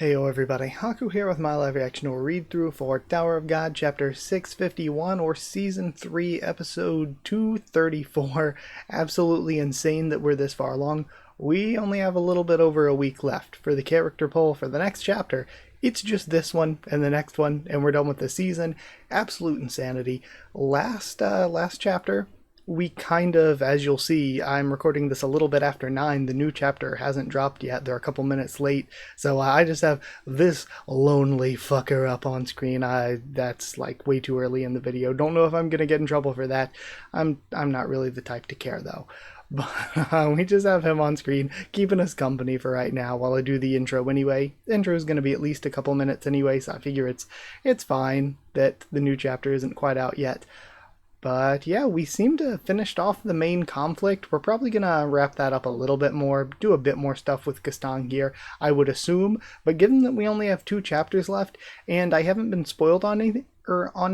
Heyo everybody, Haku here with my live reaction or read through for Tower of God chapter 651 or season 3 episode 234. Absolutely insane that we're this far along. We only have a little bit over a week left for the character poll for the next chapter. It's just this one and the next one and we're done with the season. Absolute insanity. Last chapter we kind of, as you'll see, I'm recording this a little bit after 9. The new chapter hasn't dropped yet. They're a couple minutes late. So I just have this lonely fucker up on screen. That's like way too early in the video. Don't know if I'm going to get in trouble for that. I'm not really the type to care though. But we just have him on screen, keeping us company for right now while I do the intro anyway. The intro is going to be at least a couple minutes anyway, so I figure it's fine that the new chapter isn't quite out yet. But yeah, we seem to have finished off the main conflict. We're probably going to wrap that up a little bit more, do a bit more stuff with Gaston here, I would assume. But given that we only have 2 chapters left, and I haven't been spoiled on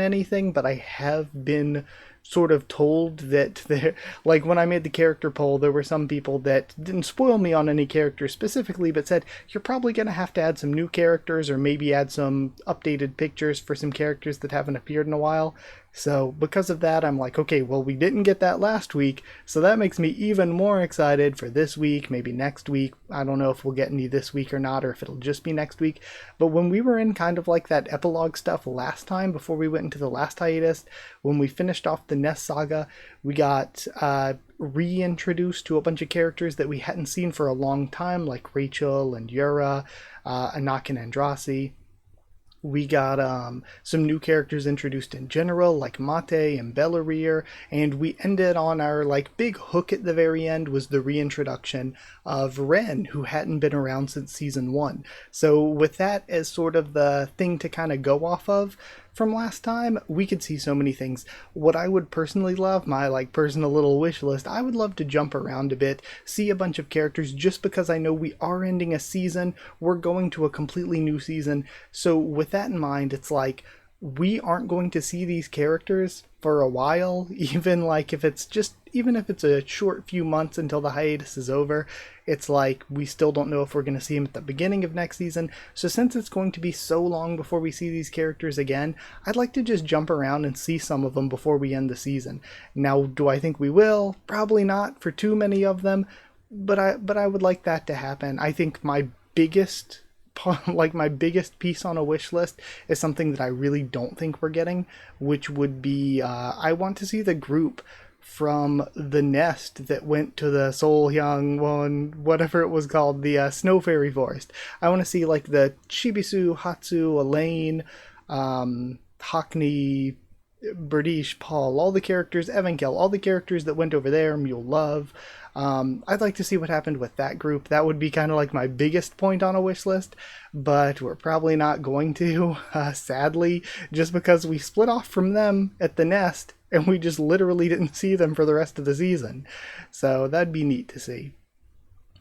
anything, but I have been sort of told that like when I made the character poll, there were some people that didn't spoil me on any character specifically, but said you're probably going to have to add some new characters or maybe add some updated pictures for some characters that haven't appeared in a while. So because of that, I'm like, okay, well, we didn't get that last week, so that makes me even more excited for this week, maybe next week. I don't know if we'll get any this week or not, or if it'll just be next week. But when we were in kind of like that epilogue stuff last time, before we went into the last hiatus, when we finished off the Nest saga, we got reintroduced to a bunch of characters that we hadn't seen for a long time, like Rachel and Yura, Anak and Andrasi. We got some new characters introduced in general, like Mate and Bellerir, and we ended on our like big hook at the very end was the reintroduction of Ren, who hadn't been around since season 1. So with that as sort of the thing to kind of go off of from last time, we could see so many things. What I would personally love, my like personal little wish list, I would love to jump around a bit, see a bunch of characters, just because I know we are ending a season, we're going to a completely new season. So with that in mind, it's like we aren't going to see these characters for a while, even if it's a short few months until the hiatus is over. It's like we still don't know if we're going to see them at the beginning of next season. So since it's going to be so long before we see these characters again, I'd like to just jump around and see some of them before we end the season. Now, do I think we will? Probably not for too many of them, but I would like that to happen. I think my biggest piece on a wish list is something that I really don't think we're getting, which would be I want to see the group from the Nest that went to the Solhyang one, whatever it was called, the Snow Fairy Forest. I want to see like the Chibisu, Hatsu, Elaine, Hockney, Berdish, Paul, all the characters, Evankel, all the characters that went over there, Mule Love. I'd like to see what happened with that group. That would be kind of like my biggest point on a wish list, but we're probably not going to, sadly, just because we split off from them at the Nest and we just literally didn't see them for the rest of the season. So that'd be neat to see.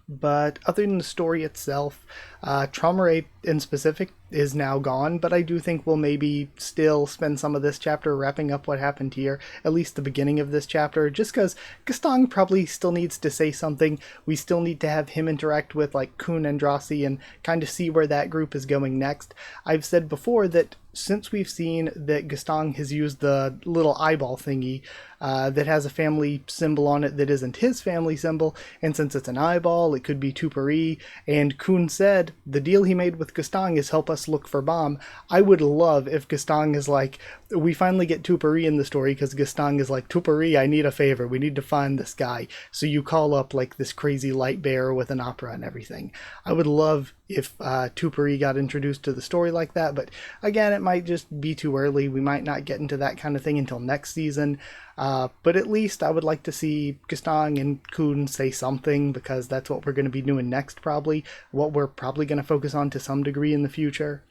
But other than the story itself, Traumerate in specific is now gone, but I do think we'll maybe still spend some of this chapter wrapping up what happened here, at least the beginning of this chapter, just because Gaston probably still needs to say something. We still need to have him interact with like Kun and Drossi and kind of see where that group is going next. I've said before that since we've seen that Gaston has used the little eyeball thingy that has a family symbol on it that isn't his family symbol, and since it's an eyeball, it could be Tupari, and Kun said the deal he made with Gaston is help us look for Bomb. I would love if Gaston is like, we finally get Tupari in the story because Gaston is like, Tupari, I need a favor, we need to find this guy. So you call up like this crazy light bearer with an opera and everything. I would love if Tupari got introduced to the story like that, but again, it might just be too early. We might not get into that kind of thing until next season. But at least I would like to see Gaston and Kun say something, because that's what we're going to be doing next probably, what we're probably going to focus on to some degree in the future.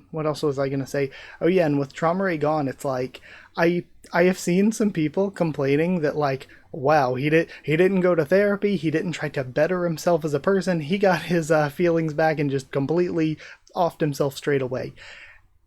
What else was I going to say? Oh yeah, and with Traumerate gone, it's like, I have seen some people complaining that like, wow, he didn't go to therapy, he didn't try to better himself as a person, he got his feelings back and just completely offed himself straight away.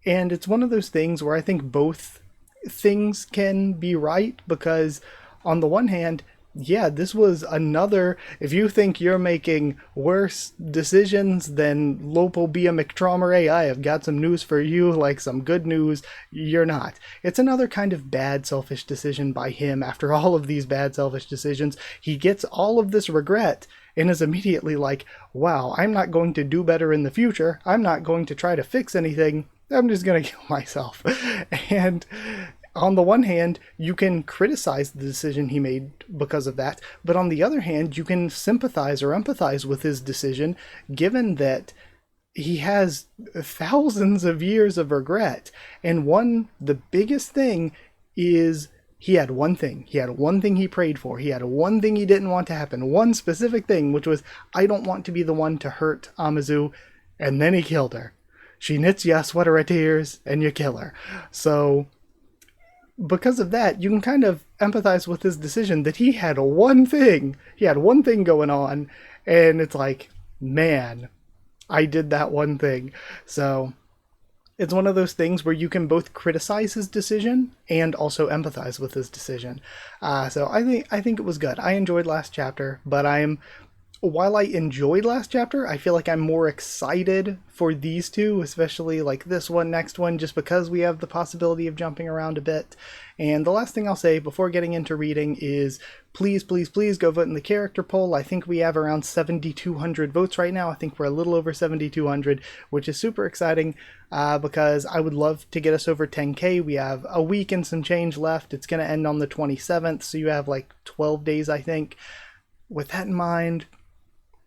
And it's one of those things where I think both things can be right, because on the one hand, yeah, this was another. If you think you're making worse decisions than Lopobia McTromere, I have got some news for you, like some good news. You're not. It's another kind of bad, selfish decision by him. After all of these bad, selfish decisions, he gets all of this regret and is immediately like, wow, I'm not going to do better in the future. I'm not going to try to fix anything. I'm just going to kill myself. And on the one hand, you can criticize the decision he made because of that, but on the other hand, you can sympathize or empathize with his decision, given that he has thousands of years of regret. And the biggest thing is he had one thing. He had one thing he prayed for. He had one thing he didn't want to happen. One specific thing, which was, I don't want to be the one to hurt Amazu. And then he killed her. She knits you a sweater of tears, and you kill her. So because of that, you can kind of empathize with his decision that he had one thing. He had one thing going on, and it's like, man, I did that one thing. So it's one of those things where you can both criticize his decision and also empathize with his decision. So I think it was good. I enjoyed last chapter, but while I enjoyed last chapter, I feel like I'm more excited for these two, especially like this one, next one, just because we have the possibility of jumping around a bit. And the last thing I'll say before getting into reading is please, please, please go vote in the character poll. I think we have around 7,200 votes right now. I think we're a little over 7,200, which is super exciting because I would love to get us over 10K. We have a week and some change left. It's going to end on the 27th, so you have like 12 days, I think. With that in mind,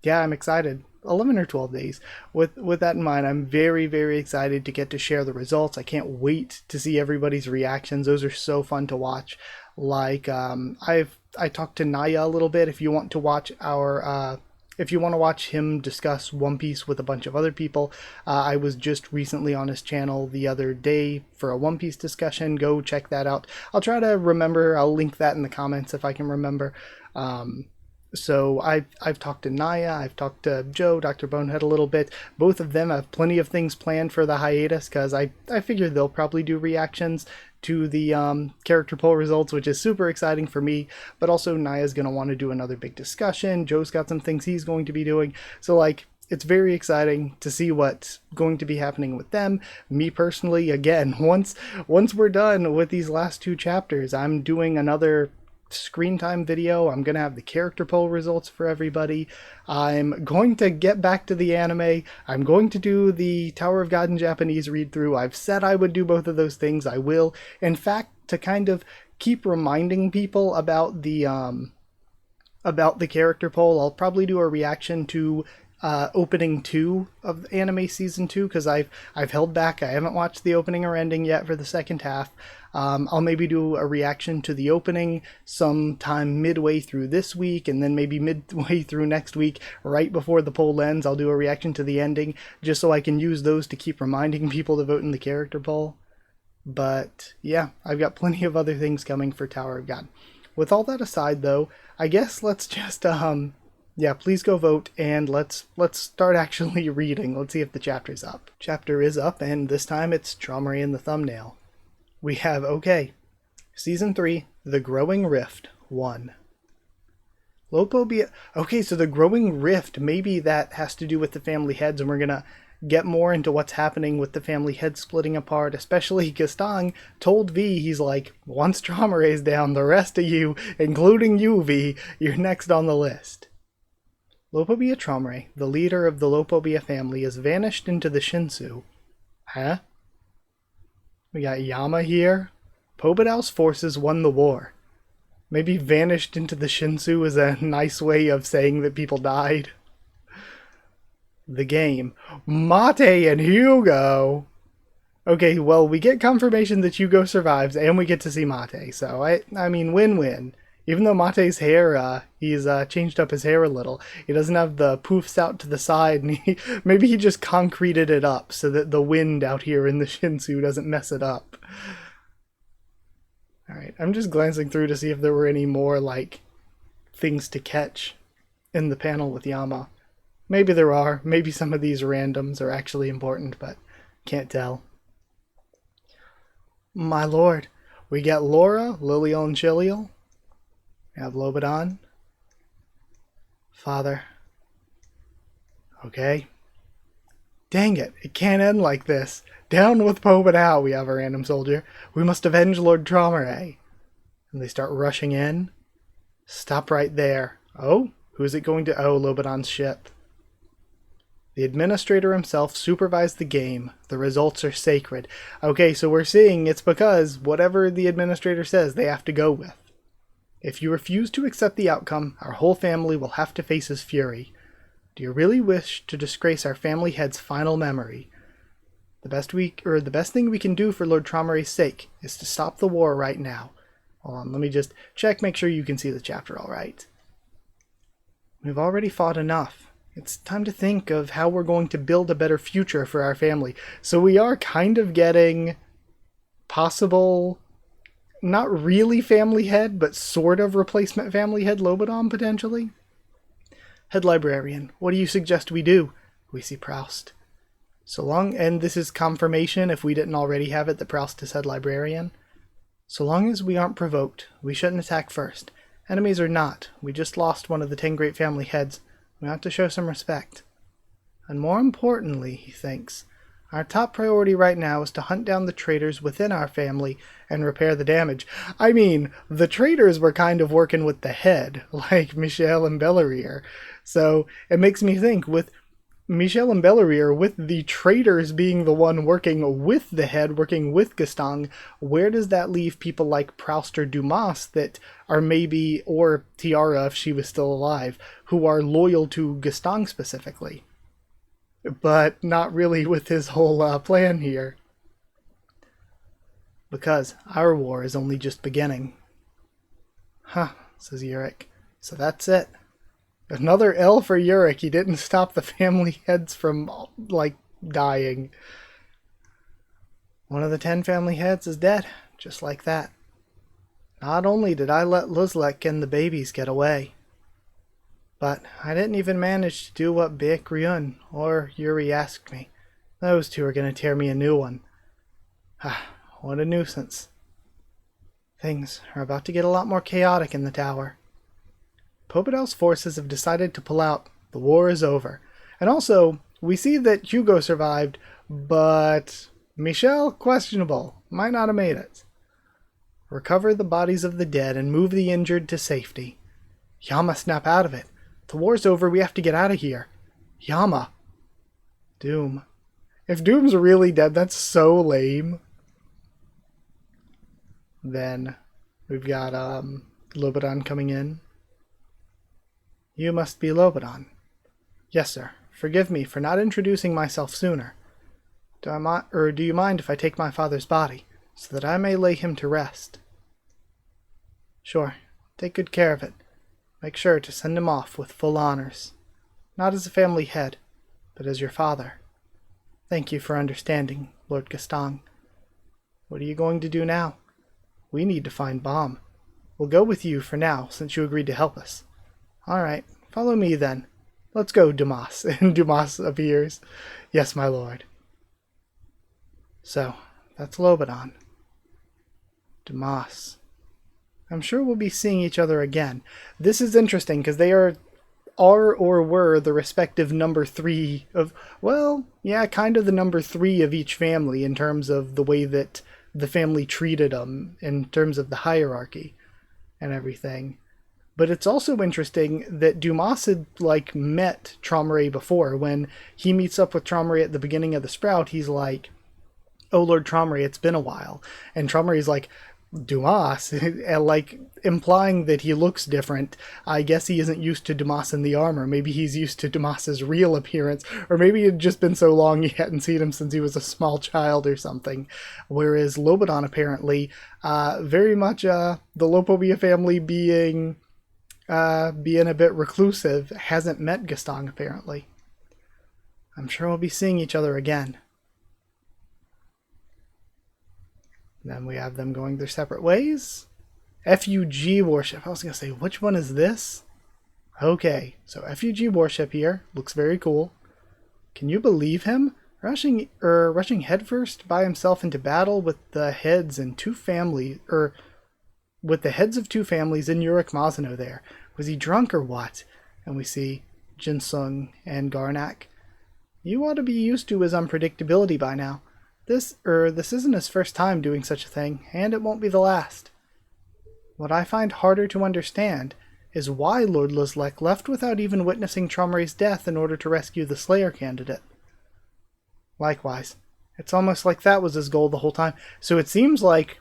yeah, I'm excited. 11 or 12 days. With that in mind, I'm very, very excited to get to share the results. I can't wait to see everybody's reactions. Those are so fun to watch. Like, I talked to Naya a little bit. If you want to watch if you want to watch him discuss One Piece with a bunch of other people, I was just recently on his channel the other day for a One Piece discussion. Go check that out. I'll try to remember. I'll link that in the comments if I can remember. So I've talked to Naya, I've talked to Joe, Dr. Bonehead a little bit. Both of them have plenty of things planned for the hiatus because I figure they'll probably do reactions to the character poll results, which is super exciting for me. But also Naya's going to want to do another big discussion. Joe's got some things he's going to be doing. So like, it's very exciting to see what's going to be happening with them. Me personally, again, once we're done with these last two chapters, I'm doing another screen time video. I'm gonna have the character poll results for everybody. I'm going to get back to the anime. I'm going to do the Tower of God in Japanese read through. I've said I would do both of those things. I will. In fact, to kind of keep reminding people about the character poll, I'll probably do a reaction to opening 2 of anime season 2 because I've held back. I haven't watched the opening or ending yet for the second half. I'll maybe do a reaction to the opening sometime midway through this week, and then maybe midway through next week, right before the poll ends, I'll do a reaction to the ending, just so I can use those to keep reminding people to vote in the character poll. But yeah, I've got plenty of other things coming for Tower of God. With all that aside, though, I guess let's just yeah, please go vote, and let's start actually reading. Let's see if the chapter's up. Chapter is up, and this time it's Traumery in the thumbnail. We have, okay, Season 3, The Growing Rift 1. Lopobia. Okay, so the Growing Rift, maybe that has to do with the family heads, and we're gonna get more into what's happening with the family heads splitting apart, especially Gastang told V, he's like, once Traumery's down, the rest of you, including you, V, you're next on the list. Lopobia Traumery, the leader of the Lopobia family, has vanished into the Shinsu. Huh? We got Yama here. Pobedal's forces won the war. Maybe vanished into the Shinsu is a nice way of saying that people died. The game. Mate and Hugo! Okay, well, we get confirmation that Hugo survives, and we get to see Mate, so I mean, win-win. Even though Mate's hair, he's changed up his hair a little. He doesn't have the poofs out to the side, and maybe he just concreted it up so that the wind out here in the Shinsu doesn't mess it up. Alright, I'm just glancing through to see if there were any more, like, things to catch in the panel with Yama. Maybe there are. Maybe some of these randoms are actually important, but can't tell. My lord, we got Laura, Lilial, and Chilial. We have Lobadan. Father. Okay. Dang it, it can't end like this. Down with Pobedao, we have a random soldier. We must avenge Lord Traumeré. And they start rushing in. Stop right there. Oh, who is it going to? Oh, Lobadan's ship. The administrator himself supervised the game. The results are sacred. Okay, so we're seeing it's because whatever the administrator says, they have to go with. If you refuse to accept the outcome, our whole family will have to face his fury. Do you really wish to disgrace our family head's final memory? The best thing we can do for Lord Traumeré's sake is to stop the war right now. Hold on, let me just check, make sure you can see the chapter all right. We've already fought enough. It's time to think of how we're going to build a better future for our family. So we are kind of getting possible, not really family head, but sort of replacement family head Lobadan potentially. Head librarian, what do you suggest we do? We see Proust. So long, and this is confirmation if we didn't already have it that Proust is head librarian. So long as we aren't provoked, we shouldn't attack first. Enemies or not, we just lost one of the 10 great family heads. We ought to show some respect. And more importantly, he thinks, our top priority right now is to hunt down the traitors within our family and repair the damage. I mean, the traitors were kind of working with the head, like Michel and Bellarier. So it makes me think, with Michel and Bellarier, with the traitors being the one working with the head, working with Gaston, where does that leave people like Proust or Dumas that are maybe, or Tiara if she was still alive, who are loyal to Gaston specifically? But not really with his whole plan here. Because our war is only just beginning. Huh, says Yurik. So that's it. Another L for Yurik. He didn't stop the family heads from, like, dying. One of the 10 family heads is dead, just like that. Not only did I let Luzlek and the babies get away, but I didn't even manage to do what Beek Ryun or Yuri asked me. Those two are going to tear me a new one. Ah, what a nuisance. Things are about to get a lot more chaotic in the tower. Popedao's forces have decided to pull out. The war is over. And also, we see that Hugo survived, but Michel, questionable. Might not have made it. Recover the bodies of the dead and move the injured to safety. Yama, snap out of it. The war's over, we have to get out of here. Yama. Doom. If Doom's really dead, that's so lame. Then we've got Lobadan coming in. You must be Lobadan. Yes, sir. Forgive me for not introducing myself sooner. Do you mind if I take my father's body, so that I may lay him to rest? Sure. Take good care of it. Make sure to send him off with full honors. Not as a family head, but as your father. Thank you for understanding, Lord Gaston. What are you going to do now? We need to find Baum. We'll go with you for now, since you agreed to help us. All right, follow me then. Let's go, Dumas. And Dumas appears. Yes, my lord. So, that's Lobadan. Dumas. I'm sure we'll be seeing each other again. This is interesting, because they are or were the respective number 3 of, well, yeah, kind of the number 3 of each family in terms of the way that the family treated them, in terms of the hierarchy and everything. But it's also interesting that Dumas had, like, met Traumeré before. When he meets up with Traumeré at the beginning of the Sprout, he's like, oh, Lord Traumeré, it's been a while. And Traumeré's like, Dumas, like, implying that he looks different. I guess he isn't used to Dumas in the armor. Maybe he's used to Dumas's real appearance, or maybe it had just been so long he hadn't seen him since he was a small child or something. Whereas Lobadan apparently, very much the Lopobia family being a bit reclusive, hasn't met Gaston apparently. I'm sure we'll be seeing each other again. Then we have them going their separate ways. FUG warship. I was going to say, which one is this? Okay, so FUG warship here. Looks very cool. Can you believe him? Rushing headfirst by himself into battle with the heads and 2 family, with the heads of two families in Yurik Mazano there. Was he drunk or what? And we see Jinsung and Garnak. You ought to be used to his unpredictability by now. This isn't his first time doing such a thing, and it won't be the last. What I find harder to understand is why Lord Luzlek left without even witnessing Tromre's death in order to rescue the Slayer candidate. Likewise, it's almost like that was his goal the whole time. So it seems like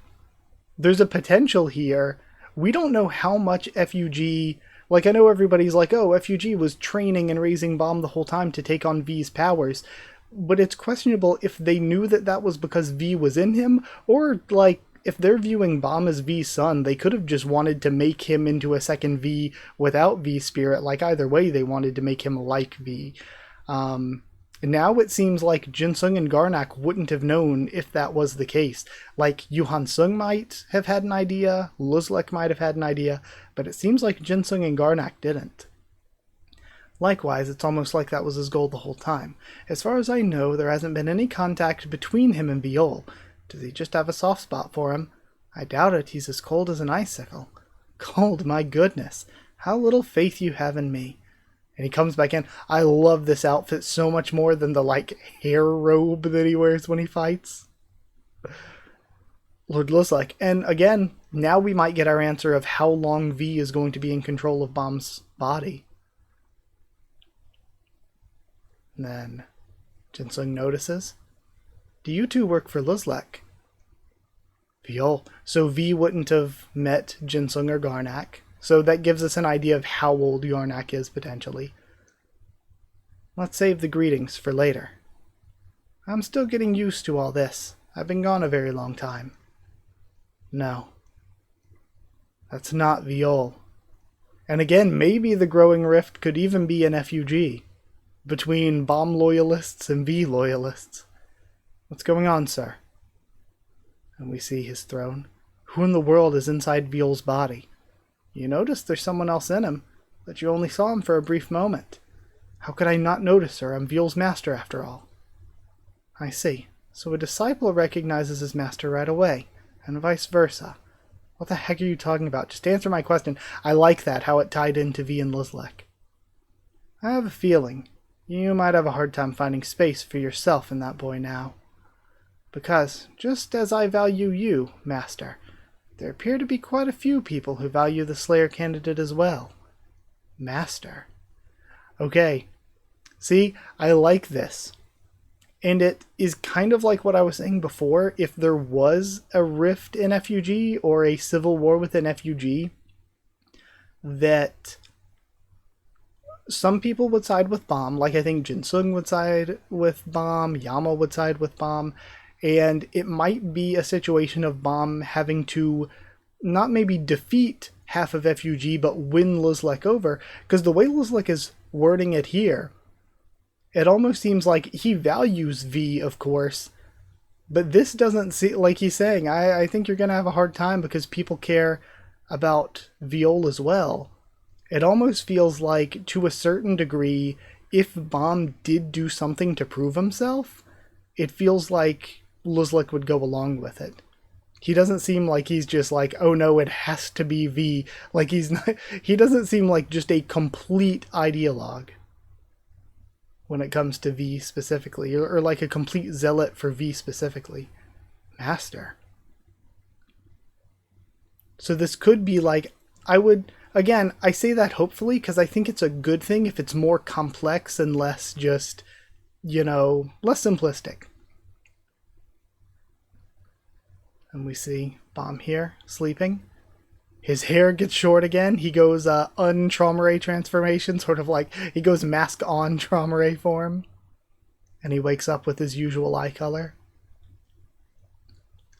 there's a potential here. We don't know how much FUG... Like, I know everybody's like, oh, FUG was training and raising Bomb the whole time to take on V's powers. But it's questionable if they knew that that was because V was in him, or, like, if they're viewing Bomb as V's son, they could have just wanted to make him into a second V without V's spirit. Like, either way, they wanted to make him like V. Now it seems like Jinsung and Garnak wouldn't have known if that was the case. Like, Yuhan Sung might have had an idea, Luzlek might have had an idea, but it seems like Jinsung and Garnak didn't. Likewise, it's almost like that was his goal the whole time. As far as I know, there hasn't been any contact between him and Viol. Does he just have a soft spot for him? I doubt it. He's as cold as an icicle. Cold, my goodness. How little faith you have in me. And he comes back in. I love this outfit so much more than the, like, hair robe that he wears when he fights. Lord Luzlek. And again, now we might get our answer of how long V is going to be in control of Bomb's body. And then Jinsung notices. Do you two work for Luzlek? Viol. So V wouldn't have met Jinsung or Garnak. So that gives us an idea of how old Garnak is, potentially. Let's save the greetings for later. I'm still getting used to all this. I've been gone a very long time. No. That's not Viol. And again, maybe the growing rift could even be an FUG. Between Bomb loyalists and V loyalists. What's going on, sir? And we see his throne. Who in the world is inside Viol's body? You notice there's someone else in him, but you only saw him for a brief moment. How could I not notice her? I'm Viol's master, after all. I see. So a disciple recognizes his master right away, and vice versa. What the heck are you talking about? Just answer my question. I like that, how it tied into V and Luzlek. I have a feeling you might have a hard time finding space for yourself in that boy now. Because, just as I value you, master, there appear to be quite a few people who value the Slayer candidate as well. Master. Okay. See, I like this. And it is kind of like what I was saying before. If there was a rift in FUG or a civil war within FUG, that some people would side with Bomb. Like I think Jinsung would side with Bomb, Yama would side with Bomb. And it might be a situation of Bomb having to not maybe defeat half of FUG, but win Luzlek over. Because the way Luzlek is wording it here, it almost seems like he values V, of course. But this doesn't seem like he's saying, I think you're going to have a hard time because people care about Viol as well. It almost feels like, to a certain degree, if Bomb did do something to prove himself, it feels like Luzlek would go along with it. He doesn't seem like he's just like, oh no, it has to be V. Like he's not, he doesn't seem like just a complete ideologue when it comes to V specifically, or like a complete zealot for V specifically. Master. So this could be like, again, I say that hopefully because I think it's a good thing if it's more complex and less just, less simplistic. And we see Bomb here, sleeping. His hair gets short again. He goes un-Tromare transformation, sort of like he goes mask on Tromare form. And he wakes up with his usual eye color.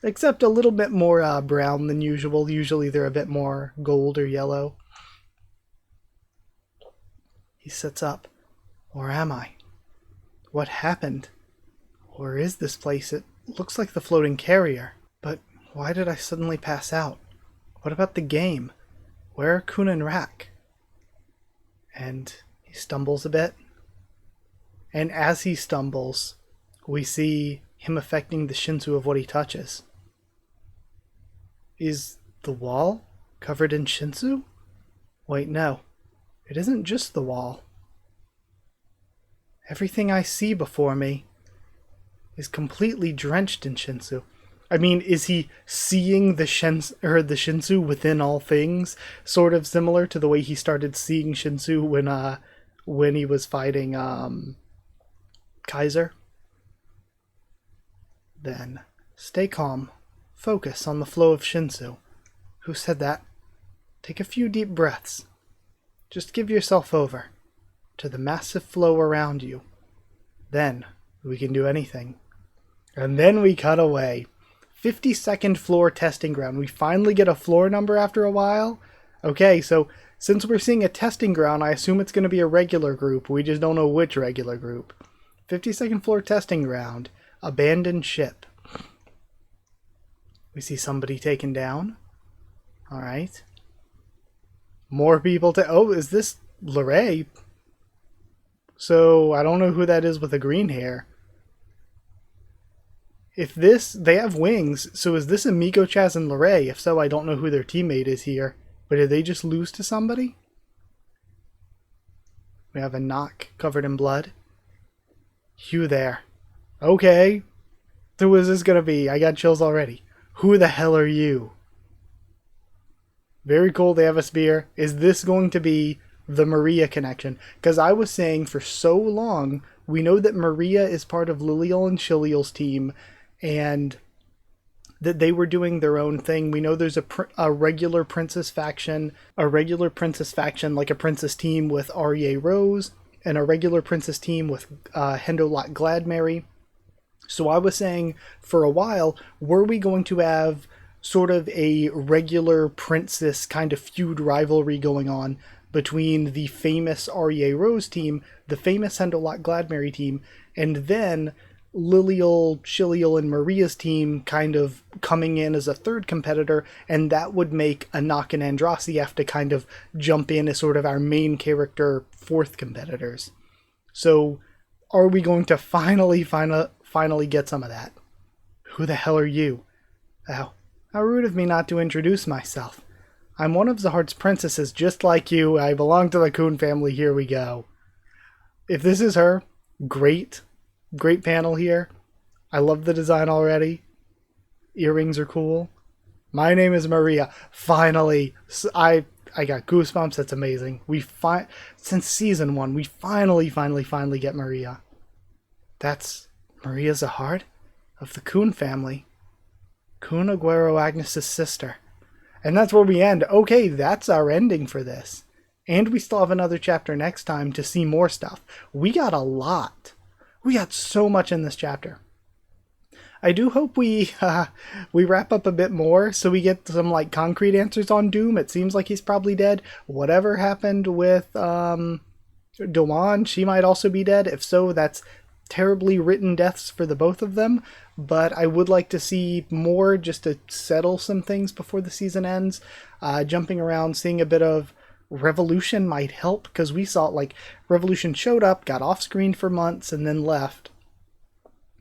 Except a little bit more brown than usual. Usually they're a bit more gold or yellow. He sits up. Where am I? What happened? Where is this place? It looks like the floating carrier. But why did I suddenly pass out? What about the game? Where are Kun and Rak? And he stumbles a bit. And as he stumbles, we see him affecting the Shinsu of what he touches. Is the wall Covered in Shinsu? Wait, no. It isn't just the wall. Everything I see before me is completely drenched in Shinsu. I mean, is he seeing the Shinsu within all things? Sort of similar to the way he started seeing Shinsu when he was fighting Kaiser? Then, stay calm. Focus on the flow of Shinsu. Who said that? Take a few deep breaths. Just give yourself over to the massive flow around you. Then, we can do anything. And then we cut away. 52nd floor testing ground. We finally get a floor number after a while. Okay, so since we're seeing a testing ground, I assume it's going to be a regular group. We just don't know which regular group. 52nd floor testing ground. Abandoned ship. We see somebody taken down. Alright. More people to... Oh, is this Lorray? So, I don't know who that is with the green hair. If this... They have wings, so is this Amigo Chaz and Lorray? If so, I don't know who their teammate is here. But did they just lose to somebody? We have a knock covered in blood. You there. Okay. Who is this gonna be? I got chills already. Who the hell are you? Very cool, they have a spear. Is this going to be the Maria connection? Because I was saying for so long, we know that Maria is part of Lilial and Shilial's team, and that they were doing their own thing. We know there's a regular princess faction, like a princess team with Aria Rose, and a regular princess team with Hendolat Gladmary. So I was saying for a while, were we going to have sort of a regular princess kind of feud rivalry going on between the famous Aria Rose team, the famous Hendolat Gladmary team, and then Lilial, Shilial, and Maria's team kind of coming in as a third competitor, and that would make Anak and Andrasi have to kind of jump in as sort of our main character fourth competitors. So are we going to finally get some of that? Who the hell are you? Oh, how rude of me not to introduce myself. I'm one of Zahart's princesses, just like you. I belong to the Kun family. Here we go. If this is her, great. Great panel here. I love the design already. Earrings are cool. My name is Maria. Finally. I got goosebumps. That's amazing. Since season 1, we finally get Maria. That's Maria Zahart of the Kun family. Kun Aguero Agnes' sister. And that's where we end. Okay, that's our ending for this. And we still have another chapter next time to see more stuff. We got a lot. We got so much in this chapter. I do hope we wrap up a bit more so we get some like concrete answers on Doom. It seems like he's probably dead. Whatever happened with Doan, she might also be dead. If so, that's terribly written deaths for the both of them. But I would like to see more just to settle some things before the season ends. Jumping around, seeing a bit of Revolution might help, because we saw like Revolution showed up, got off screen for months, and then left.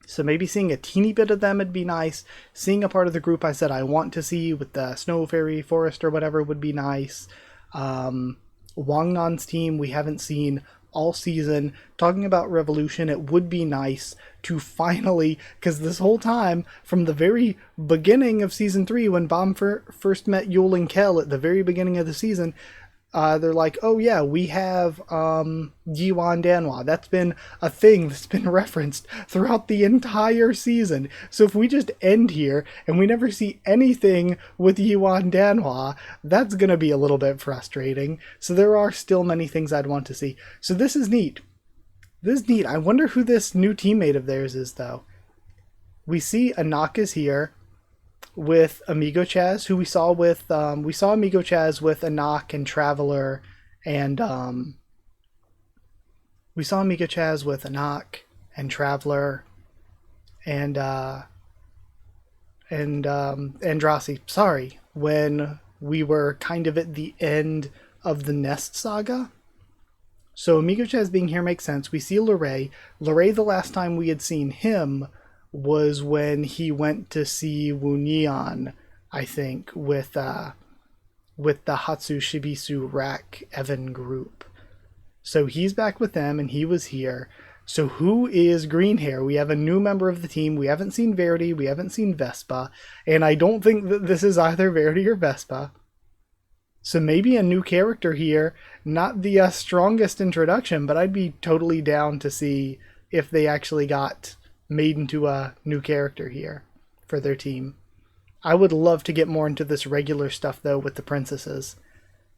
So maybe seeing a teeny bit of them would be nice. Seeing a part of the group I said I want to see with the Snow Fairy Forest or whatever would be nice. Wangnan's team we haven't seen all season. Talking about Revolution, it would be nice to finally, because this whole time, from the very beginning of Season 3, when Bomb first met Yul and Kel at the very beginning of the season, they're like, oh yeah, we have Yiwan Danhua. That's been a thing that's been referenced throughout the entire season. So if we just end here and we never see anything with Yiwan Danhua, that's going to be a little bit frustrating. So there are still many things I'd want to see. So this is neat. This is neat. I wonder who this new teammate of theirs is, though. We see Anaka's here with Amigo Chaz, who we saw Amigo Chaz with Anak and Traveler, and we saw Amigo Chaz with Anak and Traveler and Andrasi. Sorry, when we were kind of at the end of the Nest saga. So Amigo Chaz being here makes sense. We see Lorray. Lorray, the last time we had seen him was when he went to see Wu Nian, I think, with with the Hatsu Shibisu Rack Evan group. So he's back with them, and he was here. So who is Green Hair? We have a new member of the team. We haven't seen Verity. We haven't seen Vespa. And I don't think that this is either Verity or Vespa. So maybe a new character here. Not the strongest introduction, but I'd be totally down to see if they actually got made into a new character here for their team. I would love to get more into this regular stuff, though, with the princesses.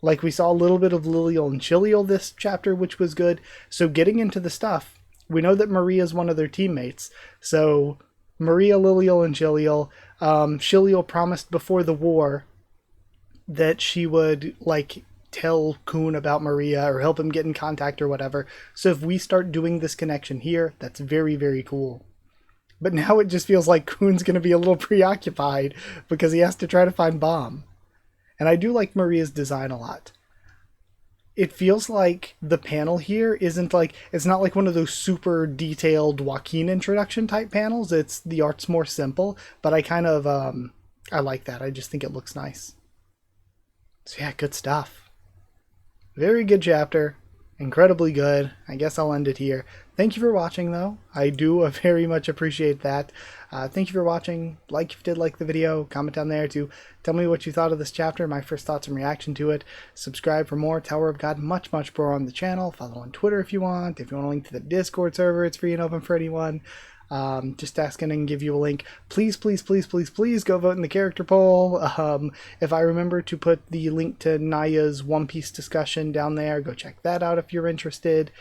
Like, we saw a little bit of Lilial and Chilial this chapter, which was good. So getting into the stuff, we know that Maria is one of their teammates. So Maria, Lilial, and Chilial. Chilial promised before the war that she would, like, tell Kun about Maria or help him get in contact or whatever. So if we start doing this connection here, that's very, very cool. But now it just feels like Kun's going to be a little preoccupied because he has to try to find Bomb. And I do like Maria's design a lot. It feels like the panel here isn't like, it's not like one of those super detailed Joaquin introduction type panels. The art's more simple, but I kind of, I like that. I just think it looks nice. So yeah, good stuff. Very good chapter. Incredibly good. I guess I'll end it here. Thank you for watching, though. I do very much appreciate that. Thank you for watching. Like if you did like the video. Comment down there to tell me what you thought of this chapter, my first thoughts and reaction to it. Subscribe for more Tower of God, much more on the channel. Follow on Twitter if you want. If you want a link to the Discord server, it's free and open for anyone. Just asking and give you a link. Please go vote in the character poll. If I remember to put the link to Naya's One Piece discussion down there, go check that out if you're interested.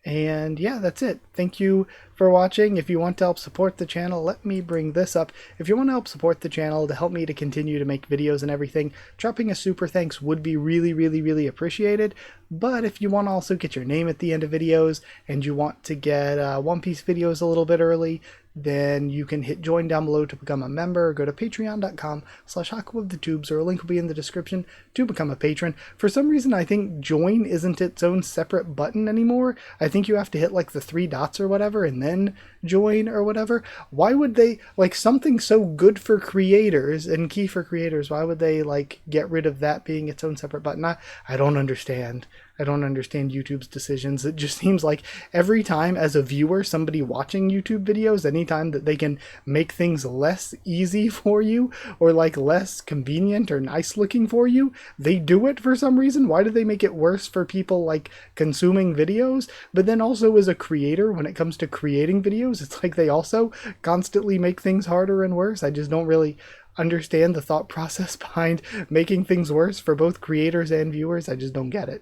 And yeah, that's it. Thank you for watching. If you want to help support the channel, let me bring this up. If you want to help support the channel to help me to continue to make videos and everything, dropping a super thanks would be really appreciated. But if you want to also get your name at the end of videos and you want to get One Piece videos a little bit early, then you can hit join down below to become a member, or go to patreon.com/Haku of the Tubes, or a link will be in the description to become a patron. For some reason, I think join isn't its own separate button anymore. I think you have to hit like the 3 dots or whatever and then join or whatever. Why would they, like, something so good for creators and key for creators, why would they like get rid of that being its own separate button? I don't understand. I don't understand YouTube's decisions. It just seems like every time as a viewer, somebody watching YouTube videos, anytime that they can make things less easy for you or like less convenient or nice looking for you, they do it for some reason. Why do they make it worse for people like consuming videos? But then also as a creator, when it comes to creating videos, it's like they also constantly make things harder and worse. I just don't really understand the thought process behind making things worse for both creators and viewers. I just don't get it.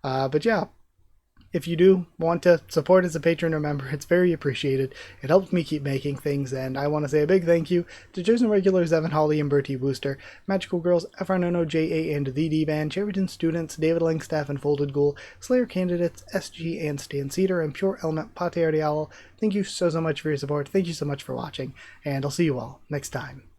But yeah, if you do want to support as a patron or member, it's very appreciated. It helps me keep making things, and I want to say a big thank you to chosen regulars Evan Hawley and Bertie Wooster, Magical Girls, FRNono, JA and the D-Band, Cherryton students, David Langstaff and Folded Ghoul, Slayer candidates, SG and Stan Cedar, and Pure Element Pate Ardial. Thank you so much for your support. Thank you so much for watching, and I'll see you all next time.